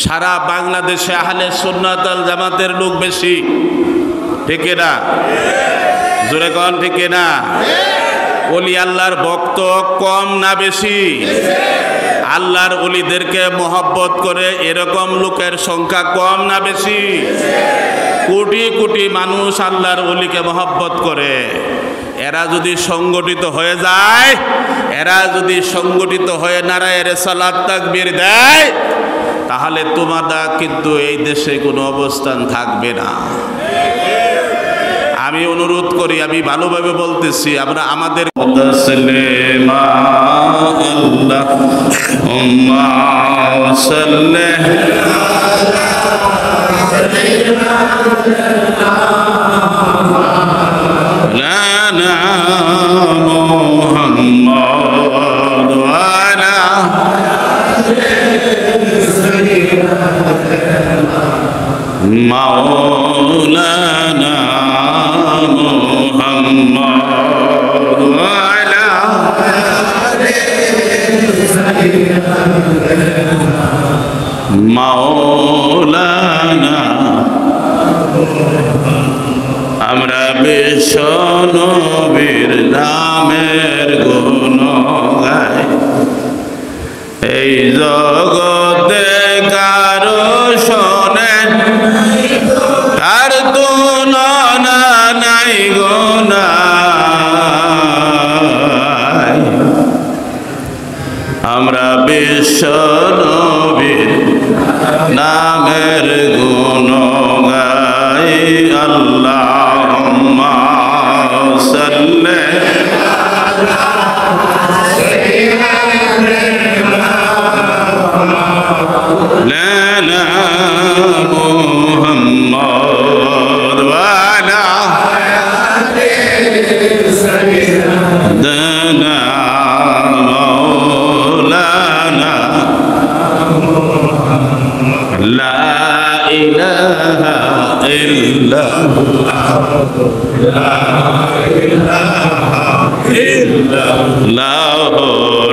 সারা বাংলাদেশে আহলে সুন্নাত ওয়াল জামাতের লোক বেশি, ঠিক না? জোরে কোন ঠিক না? ওলি আল্লাহর ভক্ত কম না বেশি? আল্লাহর ওলিদেরকে মহব্বত করে এরকম লোকের সংখ্যা কম না বেশি? কোটি কোটি মানুষ আল্লাহর ওলিকে মহব্বত করে। এরা যদি সংগঠিত হয়ে যায়, এরা যদি সংগঠিত হয়ে নারায়ে রিসালাত তাকবীর দেয়, তাহলে তোমাদের কিন্তু এই দেশে কোনো অবস্থান থাকবে না। আমি অনুরোধ করি, আমি ভালোভাবে বলতেছি, আমরা আমাদের মাওলানা মুহাম্মদ ওয়ালা মাওলানা। আমরা বিশ্ব নবীর নামের গুণ গাই, এই জগতে কারো শোনেন আর তুলনা নাই গোনাই। আমরা বিশ্ব নবীর নামের গুণ গাই। আল্লাহুম্মা সাল্লি লানা মুহাম্মদ ওয়ালা দানা মাওলানা। লা ইলাহা ইল্লাল্লাহ, লা ইলাহা ইল্লাল্লাহ,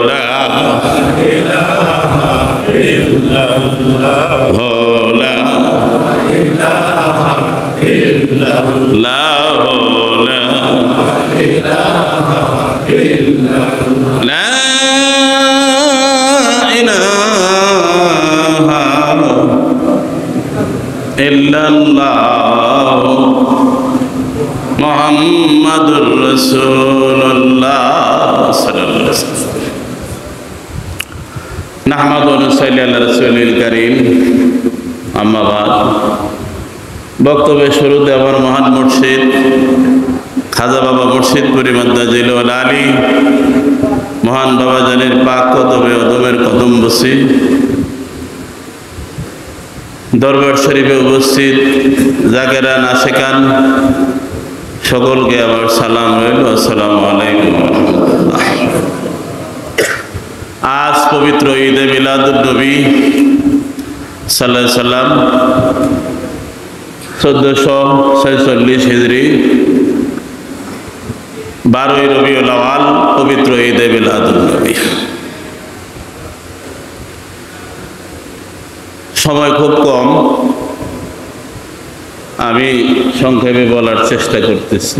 লা ইলাহা ইল্লাল্লাহ, লা ইলাহা ইল্লাল্লাহ, লা ইলাহা ইল্লাল্লাহ, লা ইলাহা ইল্লাল্লাহ মুহাম্মাদুর রাসূলুল্লাহ সাল্লাল্লাহু আলাইহি ওয়াসাল্লাম। নাহমাদু ওয়া নুসাল্লি আলা রাসূলিল কারীম, আম্মা বাদ। বক্তব্যের শুরুতে আমার মহান মুর্শিদ খাজা বাবা মুর্শিদপুরি মাদ্দাজিল আলী মহান বাবা জানের পাক কদমে ওদমের কদম বসি, দরবার শরীফে উপস্থিত জাকেরান আশিকান সকলকে আমার সালাম রইল। আসসালামু আলাইকুম। আজ পবিত্র ঈদে মিলাদুন নবী সাল্লাল্লাহু আলাইহি সাল্লাম 1446 হিজরি 12ই রবিউল আউয়াল পবিত্র ঈদে মিলাদুন নবী। সময় খুব কম, আমি সংক্ষেপে বলার চেষ্টা করতেছি।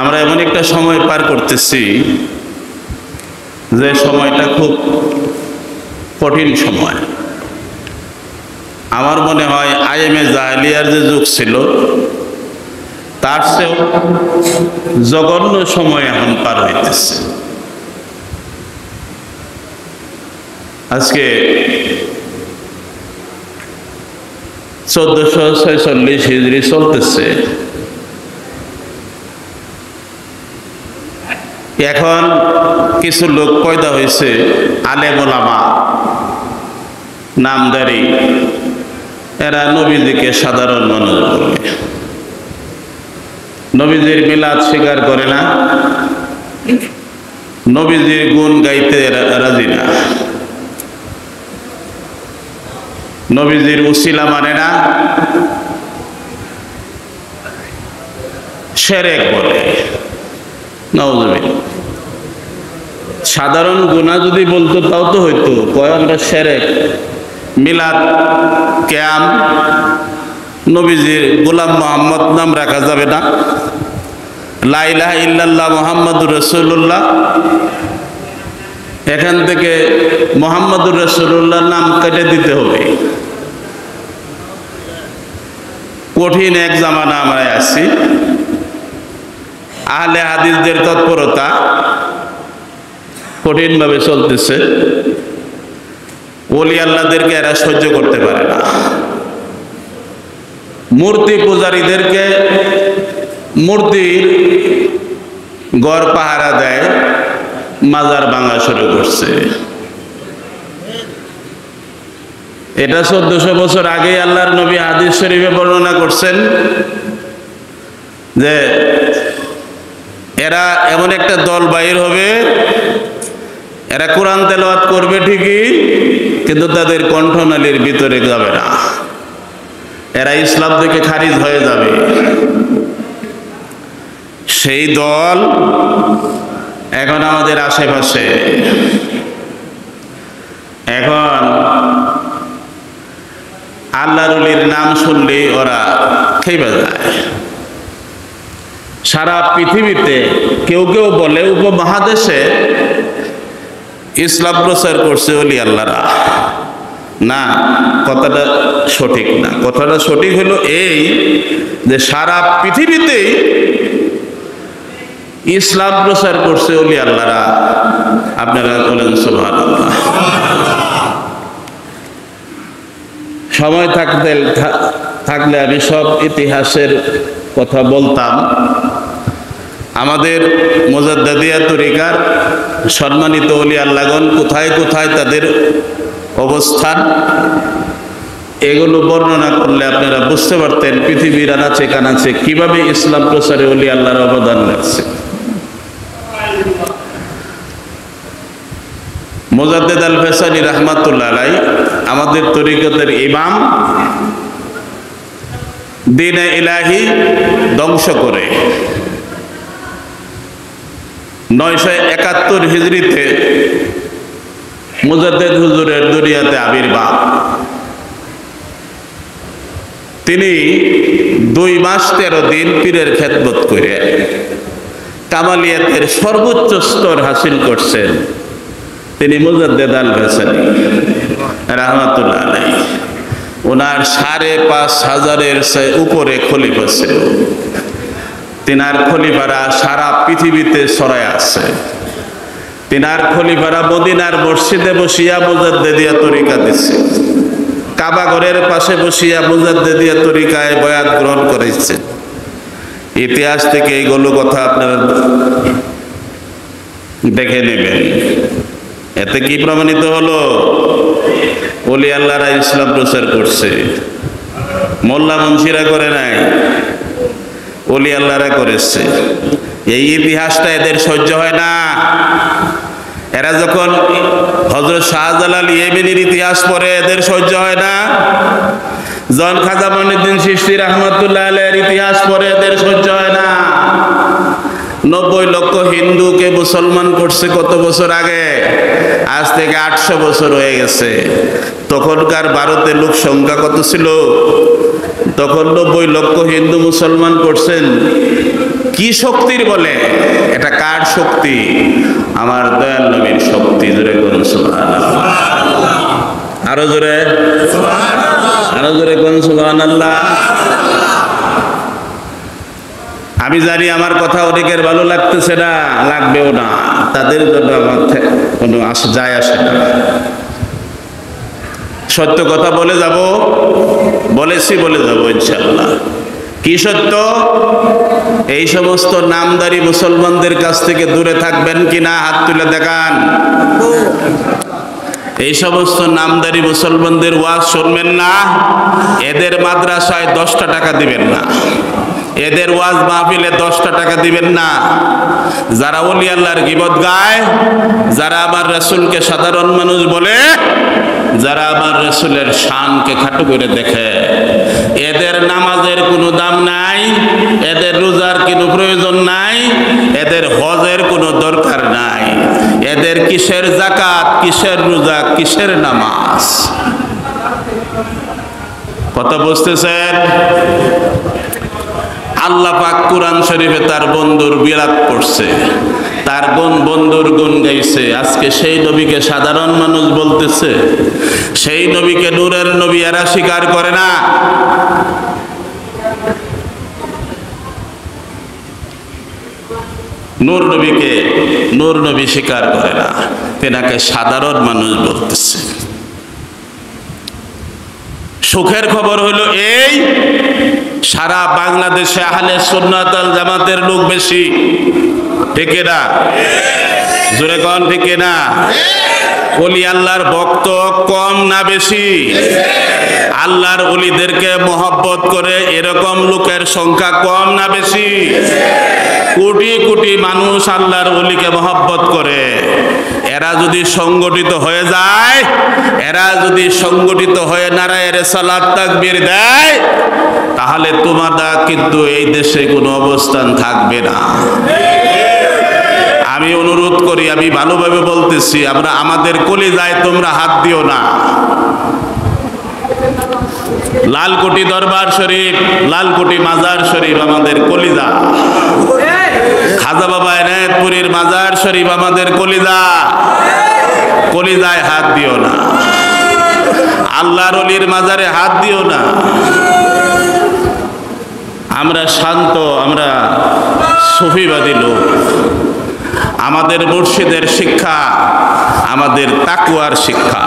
আমরা এমন একটা সময় পার করতেছি যে সময়টা খুব কঠিন সময়। আমার মনে হয় আইএমএ জাহেলিয়ার যে যুগ ছিল তার চেয়েও জঘন্য সময় এখন পার হইতেছে। আজকে 1446 হিজরি চলতেছে। এখন কিছু লোক পয়দা হয়েছে আলেম ওলামা নামদারি, এরা নবীজিকে সাধারণ মানুষ বলে, নবীজির মিলাদ স্বীকার করে না, নবীজির গুণ গাইতে রাজি না, নবীজির উসিলা মানে না, শিরক বলে। নাউযুবিল্লাহ। সাধারণ গুনাহ যদি বলতো তাও তো হইতো, কয় আমরা শিরক, মিলাদ, কিয়াম, নবীজির গোলাম মোহাম্মদ নাম রাখা যাবে না, লা ইলাহা ইল্লাল্লাহ মুহাম্মাদুর রাসূলুল্লাহ, এখান থেকে মুহাম্মাদুর রাসূলুল্লাহর নাম কেটে দিতে হবে। কঠিন এক জামানা আমরা আছি। আহলে হাদিসদের তৎপরতা কঠিনভাবে চলতেছে। ওলি আল্লাহদেরকে এরা সহ্য করতে পারে না। মূর্তি পূজারীদেরকে মূর্তির গড় পাহারা দেয়, মাজার ভাঙা শুরু করছে। এটা 1400 বছর আগে আল্লাহর নবী হাদিস শরীফে বর্ণনা করছেন যে এরা এমন একটা দল বাইর হবে, এরা কোরআন তেলাওয়াত করবে ঠিকই, কিন্তু তাদের কণ্ঠনালীর ভিতরে যাবে না, এরা ইসলাম থেকে খারিজ হয়ে যাবে। সেই দল এখন আমাদের আশেপাশে। এখন আল্লাহর ওলির নাম শুনলেই ওরা খেপে যায়। সারা পৃথিবীতে কেউ কেউ বলে উপমহাদেশে ইসলাম প্রচার করছে ওলি আল্লাহরা। না, কথাটা সঠিক না। কথাটা সঠিক হলো এই যে সারা পৃথিবীতেই ইসলাম প্রচার করছে ওলি আল্লাহরা। আপনারা বলেন সুবহানাল্লাহ। সময় থাকলে আমি সব ইতিহাসের কথা বলতাম। আমাদের মুজাদ্দিদিয়া তরিকার সম্মানিত ওলি আল্লাহগণ কোথায় কোথায় তাদের অবস্থান, এগুলো বর্ণনা করলে আপনারা বুঝতে পারতেন পৃথিবীর আনাচে কানাচে কিভাবে ইসলাম প্রচারে ওলি আল্লাহর অবদান রাখছে। মুজাদ্দিদ আল ফেসানি রাহমাতুল্লাহ আলাইহি আমাদের তরিকতের ইমাম, দ্বীনে ইলাহি ধ্বংস করে 971 হিজরিতে মুজাদ্দিদ হুজুরের দুনিয়াতে আবির্ভাব। তিনি 2 মাস 13 দিন পীরের খেদমত করে কামালিয়াতের সর্বোচ্চ স্তর হাসিল করছেন। তিনি মুজাদ্দিদ আল ফেসানি রাহমাতুল্লাহ আলাইহি। ওনার 5,500-এর উপরে খলিফা ছিল। তিনার খলিফারা সারা পৃথিবীতে ছড়ায় আছে। তিনার খলিফারা মদিনার মসজিদে বসিয়া মুজাদ্দিদিয়া তরিকা দিচ্ছে, কাবা ঘরের পাশে বসিয়া মুজাদ্দিদিয়া তরিকায় বয়াত গ্রহণ করেছে। ইতিহাস থেকে এইগুলো কথা আপনারা দেখে নেবেন। এতে কি প্রমাণিত হলো? ওলি আল্লাহরা ইসলাম প্রচার করছে। মোল্লা মুন্সিরা করে নাই, ওলি আল্লাহরা করেছে। এই ইতিহাসটা এদের সহ্য হয় না। এরা যখন হযরত শাহজালাল ইয়েমেনির ইতিহাস পড়ে এদের সহ্য হয় না। যখন খাজা মঈনুদ্দিন চিশতি রাহমাতুল্লাহ আলাইহির ইতিহাস পড়ে এদের সহ্য হয় না। 90 লক্ষ হিন্দুকে মুসলমান করছে কত বছর আগে? আজ থেকে 800 বছর হয়ে গেছে। তখনকার ভারতে লোক সংখ্যা কত ছিল? তখন 90 লক্ষ হিন্দু মুসলমান করছেন। কি শক্তির বলে? এটা কার শক্তি? আমার দয়াল নবীর শক্তি। জোরে কোন সুবহানাল্লাহ। আরো জোরে সুবহানাল্লাহ। আরো জোরে কোন সুবহানাল্লাহ। আমি জানি আমার কথা অনেকের ভালো লাগতেছে না, লাগবেও না। তাদের জন্য আমার কোনো যায় আসে না। সত্য কথা বলে যাব, বলেছি বলে যাব ইনশাআল্লাহ। কি সত্য? এই সমস্ত নামদারি মুসলমানদের কাছ থেকে দূরে থাকবেন কিনা হাত তুলে দেখান। এই সমস্ত নামদারি মুসলমানদের ওয়াজ শুনবেন না। এদের মাদ্রাসায় 10টা টাকা দিবেন না। এদের ওয়াজ মাহফিলে 10টা টাকা দিবেন না। যারা ওলি আল্লাহর গীবত গায়, যারা আমার রাসূলকে সাধারণ মানুষ বলে, যারা আমার রাসূলের শানকে খাটো করে দেখে, এদের নামাজের কোনো দাম নাই, এদের রোজার কোনো প্রয়োজন নাই, এদের হজের কোনো দরকার নাই, এদের কিসের যাকাত, কিসের রোজা, কিসের নামাজ? কথা বুঝতেছেন? আল্লাহ পাক কুরআন শরীফে তার বন্ধুর বিরাট পড়ছে, তার বন্ধুর গুণ গাইছে। আজকে সেই নবীকে সাধারণ মানুষ বলতেছে, সেই নবীকে নূরের নবী এরা স্বীকার করে না। নূর নবীকে নূর নবী স্বীকার করে না, তেনাকে সাধারণ মানুষ বলতেছে। সুখের খবর হলো এই, সারা বাংলাদেশে আহলে সুন্নাত ওয়াল জামাতের লোক বেশি, ঠিক না? জোরে কোন ঠিক না? ওলি আল্লাহর ভক্ত কম না বেশি? আল্লাহর ওলিদেরকে মহব্বত করে এরকম লোকের সংখ্যা কম না বেশি? কোটি কোটি মানুষ আল্লাহর ওলিকে মহব্বত করে। এরা যদি সংগঠিত হয়ে যায়, এরা যদি সংগঠিত হয়ে নারায়ে রিসালাত তাকবীর দেয়, তাহলে তোমাদের কিন্তু এই দেশে কোনো অবস্থান থাকবে না। আমি অনুরোধ করি, আমি ভালোভাবে বলতেছি, আমরা আমাদের কলিজায় তোমরা হাত দিও না। লালকুটি দরবার শরীফ, লালকুটি মাজার শরীফ আমাদের কলিজা, খাজা বাবা এনায়েতপুরীর মাজার শরীফ আমাদের কলিজা, কলিজায় হাত দিও না। আল্লাহর ওলির মাজারে হাত দিও না। আমরা শান্ত, আমরা সুফিবাদী লোক। আমাদের মুর্শিদের শিক্ষা আমাদের তাকওয়ার শিক্ষা।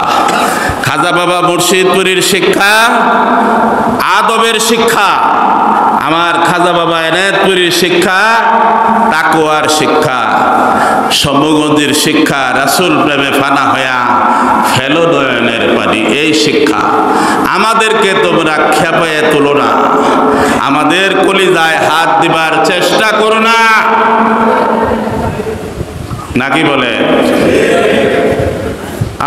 খাজা বাবা মুর্শিদপুরীর শিক্ষা আদবের শিক্ষা, আমার খাজা বাবা এনায়েতপুরীর শিক্ষা তাকওয়ার শিক্ষা। সম্মগঞ্জের শিক্ষা রাসূল প্রেমে ফানা হয়া ফেলো নয়নের পানি, এই শিক্ষা। আমাদেরকে তোমরা খেপায়ে তুলো না, আমাদের কলিজায় হাত দিবার চেষ্টা করো না, নাকি বলে?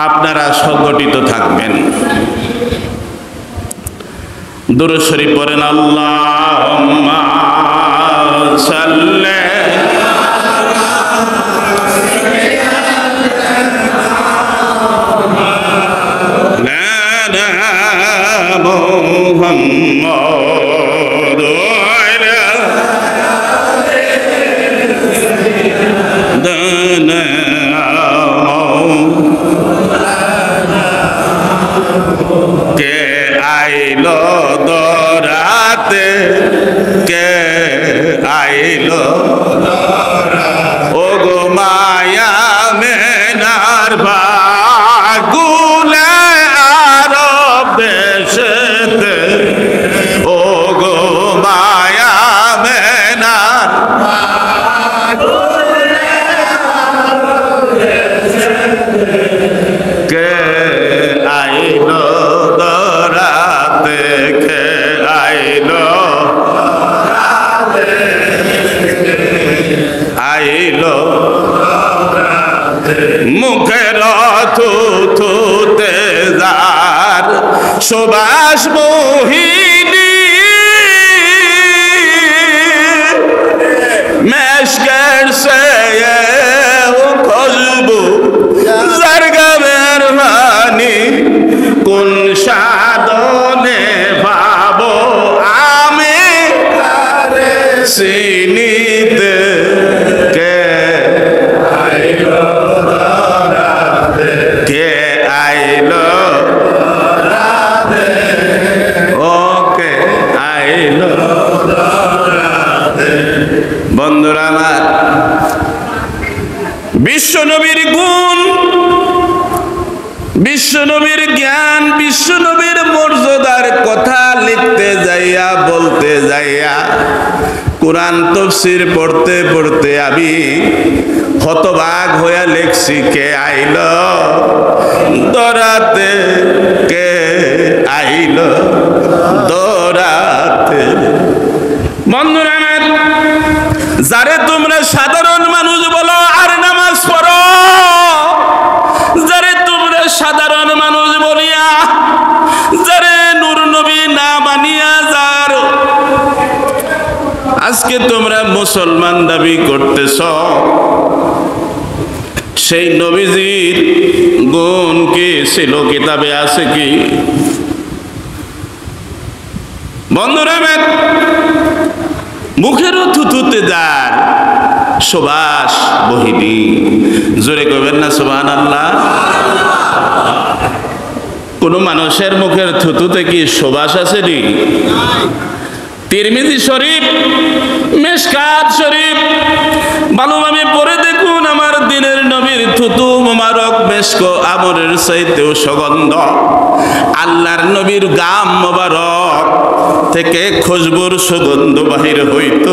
আপনারা সংগঠিত থাকবেন। দুরূদ শরীফ পড়েন, আল্লাহুম্মা সাল্লি আলা মুহাম্মাদ কে আইলো দরাতে, কে আইলো ও গো মায়া মেনার ভাগুলে আরব দেশেতে, ও গো মায়া মেনার কে আইলো দরাতে, কে আইলো আইলো মুখের থুথুতে যার সুবাস মোহিনী, মেশকের সে খুশবু জারগামের পানি, কোন সাধনে পাবো আমি চিনিতে, কে আইলো কে আইলো ও কে আইলো। বন্ধুরা আমার, বিশ্বনবীর গুণ, বিশ্বনবীর জ্ঞান, বিশ্বনবীর মর্যাদার কথা লিখতে যাইয়া, বলতে যাইয়া, কোরআন তাফসীর পড়তে পড়তে আমি হতবাক হইয়া লিখছি, কে আইলো দরাতে, কে আইলো দরাতে। বন্ধুরা আমার, যারে তোমরা সাধারণ মানুষ বলো আর নামাজ পড়ো, যারে সাধারণ মানুষ বলিয়া, যারে নূর নবী না মানিয়া আজকে তোমরা মুসলমান দাবি করতেছ, সেই নবীজির গুণ কি ছিল কিতাবে আছে কি? বন্ধুরা, মুখেরও থুথুতে যার সুবাস বহিনী, জোরে কইবেন না সুবহানাল্লাহ। কোন মানুষের মুখের থুতুতে কি সুবাস আছে নি? তিরমিজি শরীফ, মিশকাত শরীফ ভালোভাবে পড়ে দেখুন। আমার দিনের নবীর থুতু মোবারক মেশক আমরের চাইতেও সুগন্ধ। আল্লাহর নবীর গাম মোবারক থেকে খুশবুর সুগন্ধ বাহির হইত।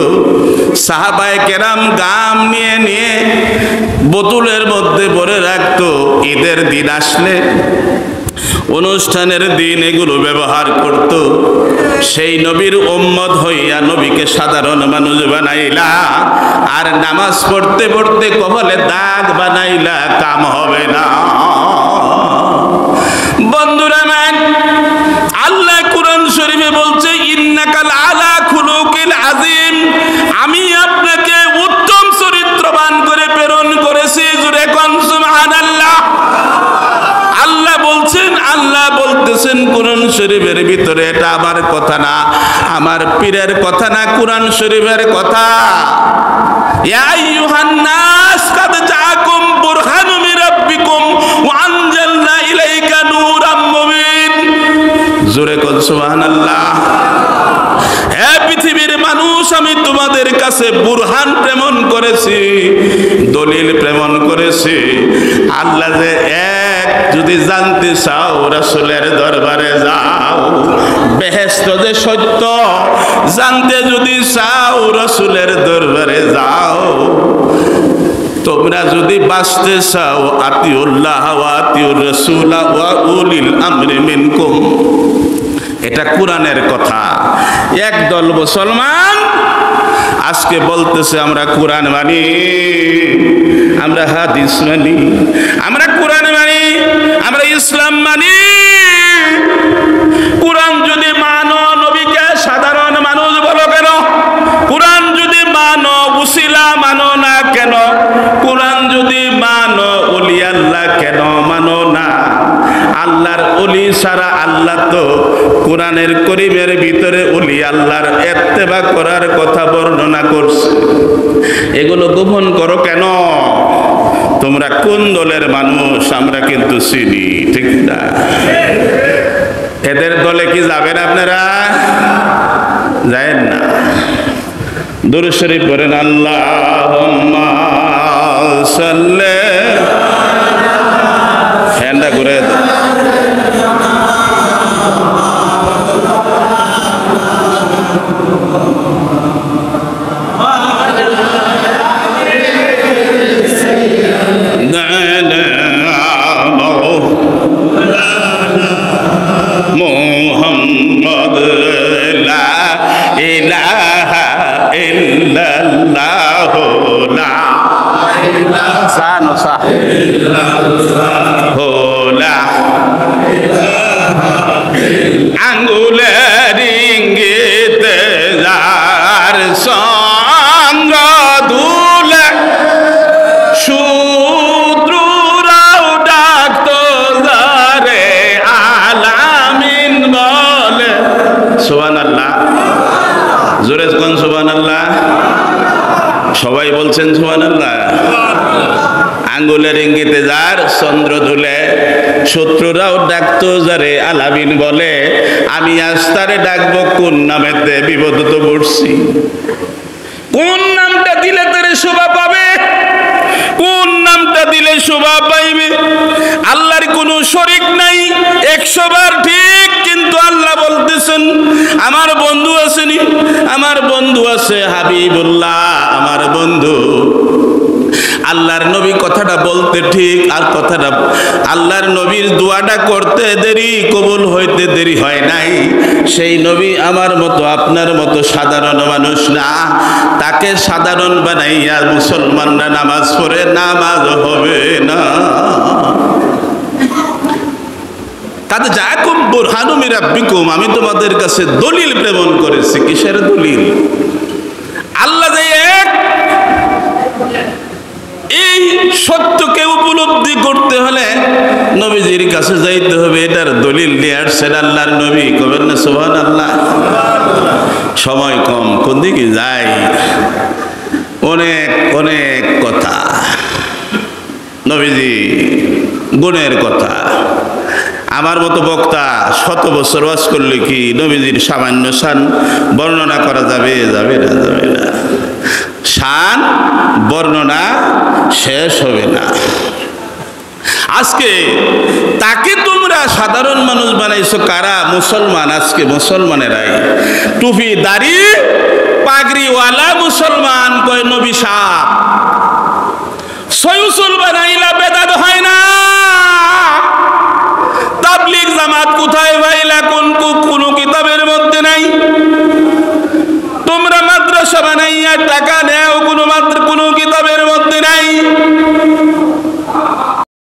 সাহাবায়ে কেরাম গাম নিয়ে নিয়ে বোতলের মধ্যে ভরে রাখতো। ঈদের দিন আসলে, অনুষ্ঠানের দিন এগুলো ব্যবহার করত। সেই নবীর উম্মত হইয়া নবীকে সাধারণ মানুষ বানাইলা, আর নামাজ পড়তে পড়তে কপালে দাগ বানাইলা, কাম হবে না। বন্ধুরা, আল্লাহ কুরআন শরীফে বলছে, ইন্নাকা আলা খুলুকিল আযীম, আমি আপনাকে উত্তম চরিত্রবান করে প্রেরণ করেছি। জোরে কোন সুবহানাল্লাহ। আল্লাহ বলছেন, আল্লাহ বলতেছেন কুরআন শরীফের ভিতরে, এটা আমার কথা না, আমার পীরের কথা না, কুরআন শরীফের কথা। ইয়া আইয়ুহান নাস কাদ জাআকুম বুরহানুম মির রাব্বিকুম ওয়া আনজালনা ইলাইকা নূরাম মুবিন। জোরে কোন সুবহানাল্লাহ। হে পৃথিবীর মানুষ, আমি তোমাদের কাছে বুরহান প্রেরণ করেছি, দলিল প্রেরণ করেছি। আল্লাহ যে এক, যদি জানতে চাও রাসূলের দরবারে যাও। বেহেশত যে সত্য জানতে যদি চাও রাসূলের দরবারে যাও। তোমরা যদি বাঁচতে চাও আতিউল্লাহ ওয়া আতিউর রাসূল ওয়া উলিল আমরি মিনকুম। এটা কোরআনের কথা। একদল মুসলমান আজকে বলতেছে আমরা কোরআন মানি, আমরা হাদিস মানি, আমরা কোরআন মানি, আমরা ইসলাম মানি। কোরআন যদি মানো, নবীকে সাধারণ মানুষ বলো কেন? কোরআন যদি মানো, উসিলা মানো না কেন? কোরআন যদি মানো, ওলি আল্লাহ কেন মানো না? আল্লাহর ওলি সারা আল্লাহ তো কোরআনের করিমের ভিতরে ওলি আল্লাহর ইত্তেবা করার কথা বর্ণনা করছে। এগুলো গোপন করো কেন? তোমরা কোন দলের মানুষ আমরা কিন্তু চিনি, ঠিক না? এদের দলে কি যাবেন আপনারা? যাবেন না। দুরূদ শরীফ পড়েন, আল্লাহুম্মা সাল্লি, হ্যান্ডা করে মুহাম্মদ লা ইলাহা ইল্লাল্লাহ লা ইলাহা ইল্লাল্লাহ লা আঙ্গুলের ইঙ্গিতে যার সঙ্গ দুলে শূদ্ররাও ডাকতো যারে আলামিন বলে। সুবহানাল্লাহ। জোরে কোন সুবহানাল্লাহ। সবাই বলছেন সুবহানাল্লাহ। আঙ্গুলের ইঙ্গিতে যার চন্দ্র দুলে, শত্রুরাও ডাকতো যারে আলামিন বলে। আমি আজ তারে ডাকবো কোন নামেতে? বিপদে তো পড়ছি। কোন নামটা দিলে তারে শোভা পাবে? কোন নামটা দিলে শোভা পাইবে? আল্লাহর কোনো শরীক নাই, 100 বার ঠিক। কিন্তু আল্লাহ বলতেছেন, আমার বন্ধু আসেনি, আমার বন্ধু আছে হাবিবুল্লাহ, আমার বন্ধু। আল্লাহর নবী কথাটা বলতে ঠিক, আর কথাটা আল্লাহর নবীর দোয়াটা করতে দেরি, কবুল হইতে দেরি হয় নাই। সেই নবী আমার মতো আপনার মতো সাধারণ মানুষ না। তাকে সাধারণ বানাইয়া মুসলমানরা নামাজ পড়ে, নামাজ হবে না। কাদ জাআকুম বুরহানুম মির রাব্বিকুম, আমি তোমাদের কাছে দলিল প্রেরণ করেছি। কিসের দলিল? আল্লাহ যে এক, এই সত্যকে উপলব্ধি করতে হলে নবীজির কাছে যাইতে হবে। এটার দলিল নিয়ে আসছেন আল্লাহর নবী। কবেন না সুবহানাল্লাহ। সময় কম, কোন দিকে যাই, অনেক অনেক কথা। নবীজি গুণের কথা, আমার মতো বক্তা 100 বছর ওয়াজ করলে কি নবীজির সামান্য শান বর্ণনা করা যাবে? যাবে না, যাবে না। শান বর্ণনা শেষ হবে না। আজকে তাকে তোমরা সাধারণ মানুষ বানাইছো কারা? মুসলমান। আজকে মুসলমানেরাই টুপি দাড়ি পাগড়িওয়ালা মুসলমান কয় নবী সাহেব। সয়ুসুল বানাইলা বেদাত হয় না। তাবলীগ জামাত কোথায় পাইলা? কোন কিতাবের মধ্যে নাই। তোমরা মাদ্রাসা বানাইয়া টাকা নেও,